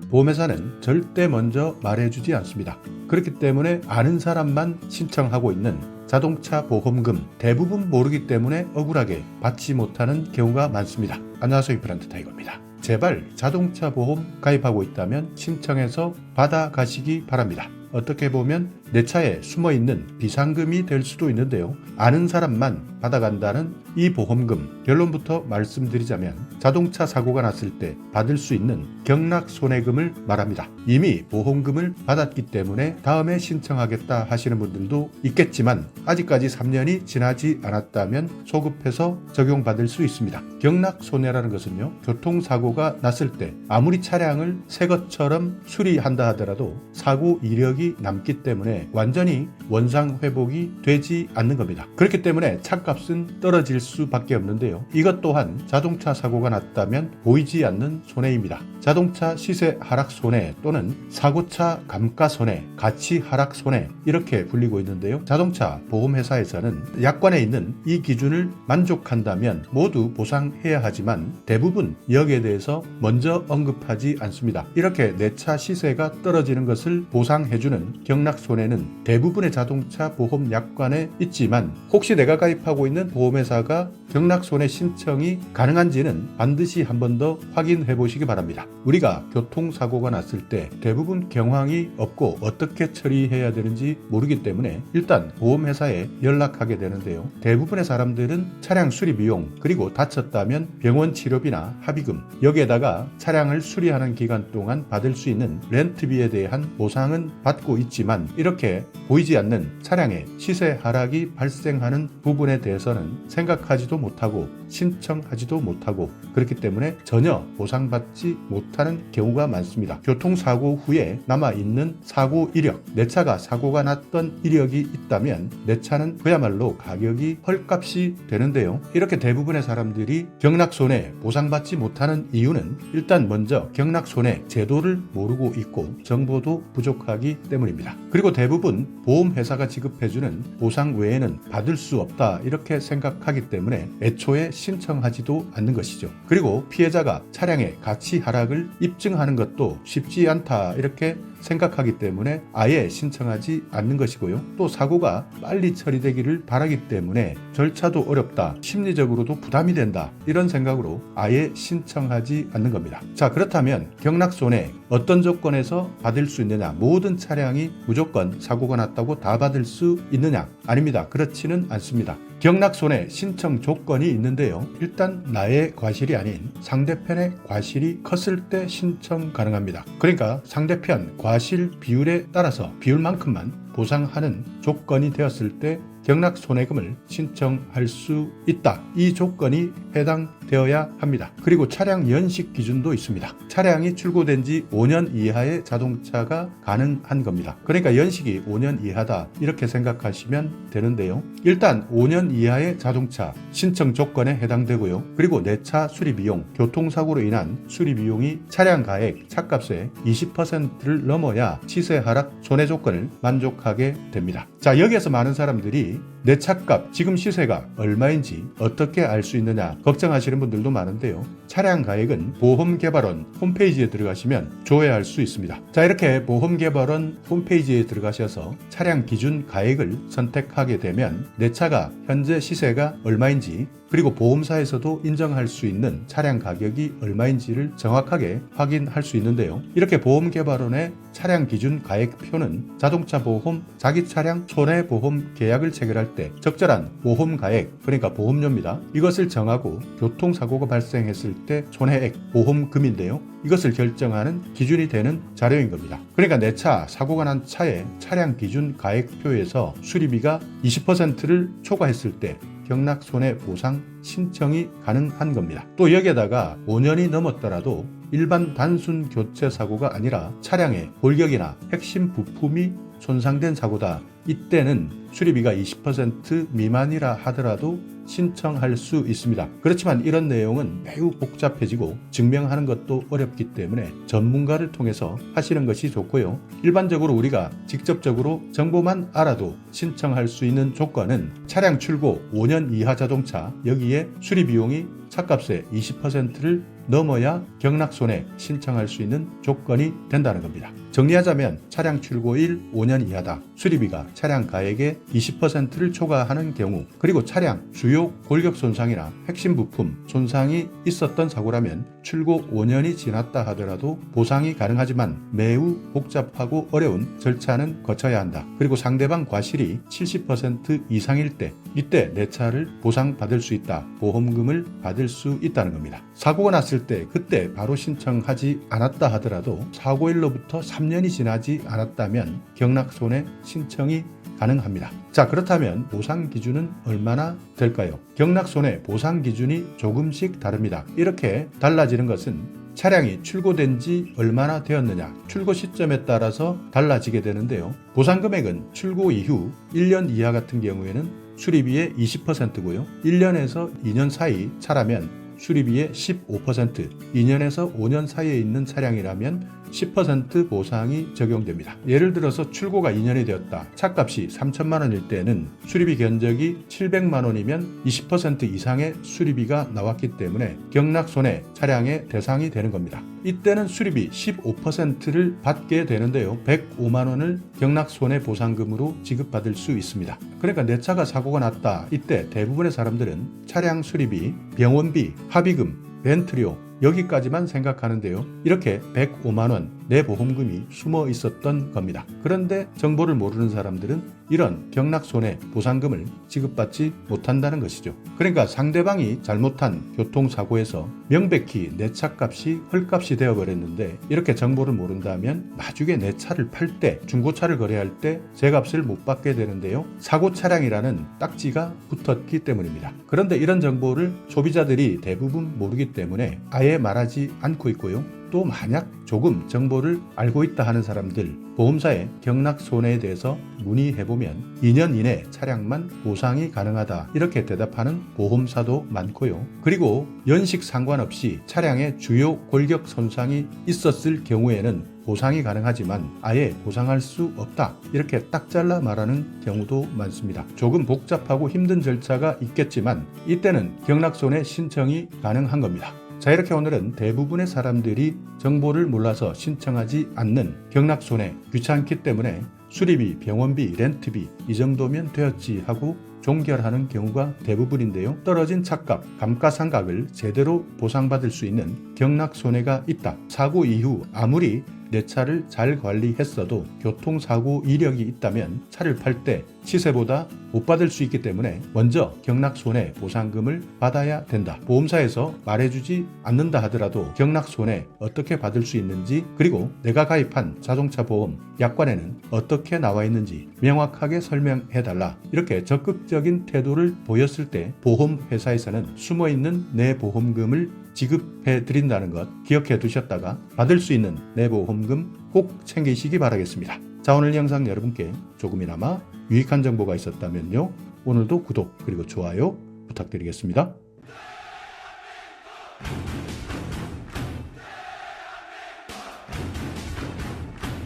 보험회사는 절대 먼저 말해주지 않습니다. 그렇기 때문에 아는 사람만 신청하고 있는 자동차 보험금 대부분 모르기 때문에 억울하게 받지 못하는 경우가 많습니다. 안녕하세요, 브랜드 타이거입니다. 제발 자동차 보험 가입하고 있다면 신청해서 받아가시기 바랍니다. 어떻게 보면 내 차에 숨어있는 비상금이 될 수도 있는데요. 아는 사람만 받아간다는 이 보험금, 결론부터 말씀드리자면 자동차 사고가 났을 때 받을 수 있는 경락손해금을 말합니다. 이미 보험금을 받았기 때문에 다음에 신청하겠다 하시는 분들도 있겠지만 아직까지 3년이 지나지 않았다면 소급해서 적용받을 수 있습니다. 경락손해라는 것은요, 교통사고가 났을 때 아무리 차량을 새 것처럼 수리한다 하더라도 사고 이력이 남기 때문에 완전히 원상 회복이 되지 않는 겁니다. 그렇기 때문에 차값은 떨어질 수밖에 없는데요. 이것 또한 자동차 사고가 났다면 보이지 않는 손해입니다. 자동차 시세 하락 손해 또는 사고차 감가 손해, 가치 하락 손해 이렇게 불리고 있는데요. 자동차 보험회사에서는 약관에 있는 이 기준을 만족한다면 모두 보상해야 하지만 대부분 여기에 대해서 먼저 언급하지 않습니다. 이렇게 내 차 시세가 떨어지는 것을 보상해주는 경락손해는 대부분의 자동차 보험 약관에 있지만 혹시 내가 가입하고 있는 보험회사가 경락손해 신청이 가능한지는 반드시 한 번 더 확인해 보시기 바랍니다. 우리가 교통사고가 났을 때 대부분 경황이 없고 어떻게 처리해야 되는지 모르기 때문에 일단 보험회사에 연락하게 되는데요. 대부분의 사람들은 차량 수리 비용 그리고 다쳤다면 병원 치료비나 합의금 여기에다가 차량을 수리하는 기간 동안 받을 수 있는 렌트비에 대한 보상은 받고 있지만 이렇게 보이지 않는 차량의 시세 하락이 발생하는 부분에 대해서는 생각하지도 못하고 신청하지도 못하고 그렇기 때문에 전혀 보상받지 못하는 경우가 많습니다. 교통사고 후에 남아있는 사고 이력, 내 차가 사고가 났던 이력이 있다면 내 차는 그야말로 가격이 헐값이 되는데요. 이렇게 대부분의 사람들이 경락손해 보상받지 못하는 이유는 일단 먼저 경락손해 제도를 모르고 있고 정보도 부족하기 때문입니다. 그리고 대부분 보험회사가 지급해주는 보상 외에는 받을 수 없다 이렇게 생각하기 때문에 애초에 신청하지도 않는 것이죠. 그리고 피해자가 차량의 가치 하락을 입증하는 것도 쉽지 않다 이렇게 생각하기 때문에 아예 신청하지 않는 것이고요. 또 사고가 빨리 처리되기를 바라기 때문에 절차도 어렵다, 심리적으로도 부담이 된다 이런 생각으로 아예 신청하지 않는 겁니다. 자, 그렇다면 경락손해 어떤 조건에서 받을 수 있느냐? 모든 차량이 무조건 사고가 났다고 다 받을 수 있느냐? 아닙니다. 그렇지는 않습니다. 경락손해 신청 조건이 있는데요. 일단 나의 과실이 아닌 상대편의 과실이 컸을 때 신청 가능합니다. 그러니까 상대편 과실 비율에 따라서 비율만큼만 보상하는 조건이 되었을 때 경락손해금을 신청할 수 있다. 이 조건이 해당되어야 합니다. 그리고 차량 연식 기준도 있습니다. 차량이 출고된 지 5년 이하의 자동차가 가능한 겁니다. 그러니까 연식이 5년 이하다 이렇게 생각하시면 되는데요. 일단 5년 이하의 자동차 신청 조건에 해당되고요. 그리고 내 차 수리비용, 교통사고로 인한 수리비용이 차량 가액, 차값의 20%를 넘어야 시세 하락 손해 조건을 만족하게 됩니다. 자, 여기에서 많은 사람들이 내 차값 지금 시세가 얼마인지 어떻게 알 수 있느냐 걱정하시는 분들도 많은데요. 차량 가액은 보험개발원 홈페이지에 들어가시면 조회할 수 있습니다. 자, 이렇게 보험개발원 홈페이지에 들어가셔서 차량 기준 가액을 선택하게 되면 내 차가 현재 시세가 얼마인지 그리고 보험사에서도 인정할 수 있는 차량 가격이 얼마인지를 정확하게 확인할 수 있는데요. 이렇게 보험개발원의 차량 기준 가액표는 자동차 보험 자기 차량 손해보험 계약을 체결할 때 적절한 보험 가액, 그러니까 보험료입니다. 이것을 정하고 교통사고가 발생했을 때 손해액, 보험금인데요. 이것을 결정하는 기준이 되는 자료인 겁니다. 그러니까 내 차 사고가 난 차의 차량 기준 가액표에서 수리비가 20%를 초과했을 때 경락손해보상 신청이 가능한 겁니다. 또 여기에다가 5년이 넘었더라도 일반 단순 교체 사고가 아니라 차량의 골격이나 핵심 부품이 손상된 사고다. 이때는 수리비가 20% 미만이라 하더라도 신청할 수 있습니다. 그렇지만 이런 내용은 매우 복잡해지고 증명하는 것도 어렵기 때문에 전문가를 통해서 하시는 것이 좋고요. 일반적으로 우리가 직접적으로 정보만 알아도 신청할 수 있는 조건은 차량 출고 5년 이하 자동차, 여기에 수리비용이 차값의 20%를 넘어야 경락손해 신청할 수 있는 조건이 된다는 겁니다. 정리하자면 차량 출고일 5년 이하다. 수리비가 차량 가액의 20%를 초과하는 경우, 그리고 차량 주요 골격 손상이나 핵심 부품 손상이 있었던 사고라면 출고 5년이 지났다 하더라도 보상이 가능하지만 매우 복잡하고 어려운 절차는 거쳐야 한다. 그리고 상대방 과실이 70% 이상일 때, 이때 내 차를 보상받을 수 있다. 보험금을 받을 수 있다는 겁니다. 사고가 났을 때 그때 바로 신청하지 않았다 하더라도 사고일로부터 3년이 지나지 않았다면 경락손해 신청이 가능합니다. 자, 그렇다면 보상 기준은 얼마나 될까요? 경락손해 보상 기준이 조금씩 다릅니다. 이렇게 달라지는 것은 차량이 출고된 지 얼마나 되었느냐, 출고 시점에 따라서 달라지게 되는데요. 보상 금액은 출고 이후 1년 이하 같은 경우에는 수리비의 20%고요. 1년에서 2년 사이 차라면 수리비의 15%, 2년에서 5년 사이에 있는 차량이라면 10% 보상이 적용됩니다. 예를 들어서 출고가 2년이 되었다. 차값이 3천만 원일 때는 수리비 견적이 700만 원이면 20% 이상의 수리비가 나왔기 때문에 경락손해 차량의 대상이 되는 겁니다. 이때는 수리비 15%를 받게 되는데요. 105만 원을 경락손해 보상금으로 지급받을 수 있습니다. 그러니까 내 차가 사고가 났다. 이때 대부분의 사람들은 차량 수리비, 병원비, 합의금, 렌트료 여기까지만 생각하는데요. 이렇게 105만 원 내 보험금이 숨어 있었던 겁니다. 그런데 정보를 모르는 사람들은 이런 경락손해 보상금을 지급받지 못한다는 것이죠. 그러니까 상대방이 잘못한 교통사고에서 명백히 내 차값이 헐값이 되어버렸는데 이렇게 정보를 모른다면 나중에 내 차를 팔 때, 중고차를 거래할 때 제 값을 못 받게 되는데요. 사고 차량이라는 딱지가 붙었기 때문입니다. 그런데 이런 정보를 소비자들이 대부분 모르기 때문에 아예 말하지 않고 있고요. 또 만약 조금 정보를 알고 있다 하는 사람들, 보험사에 경락손해에 대해서 문의해보면 2년 이내 차량만 보상이 가능하다 이렇게 대답하는 보험사도 많고요. 그리고 연식 상관없이 차량의 주요 골격 손상이 있었을 경우에는 보상이 가능하지만 아예 보상할 수 없다 이렇게 딱 잘라 말하는 경우도 많습니다. 조금 복잡하고 힘든 절차가 있겠지만 이때는 경락손해 신청이 가능한 겁니다. 자, 이렇게 오늘은 대부분의 사람들이 정보를 몰라서 신청하지 않는 경락손해, 귀찮기 때문에 수리비, 병원비, 렌트비 이 정도면 되었지 하고 종결하는 경우가 대부분인데요. 떨어진 차값, 감가상각을 제대로 보상받을 수 있는 경락손해가 있다. 사고 이후 아무리 내 차를 잘 관리했어도 교통사고 이력이 있다면 차를 팔 때 시세보다 못 받을 수 있기 때문에 먼저 경락손해 보상금을 받아야 된다. 보험사에서 말해주지 않는다 하더라도 경락손해 어떻게 받을 수 있는지, 그리고 내가 가입한 자동차 보험 약관에는 어떻게 나와 있는지 명확하게 설명해달라. 이렇게 적극적인 태도를 보였을 때 보험회사에서는 숨어있는 내 보험금을 지급해 드린다는 것 기억해 두셨다가 받을 수 있는 내 보험금 꼭 챙기시기 바라겠습니다. 자, 오늘 영상 여러분께 조금이나마 유익한 정보가 있었다면요. 오늘도 구독 그리고 좋아요 부탁드리겠습니다.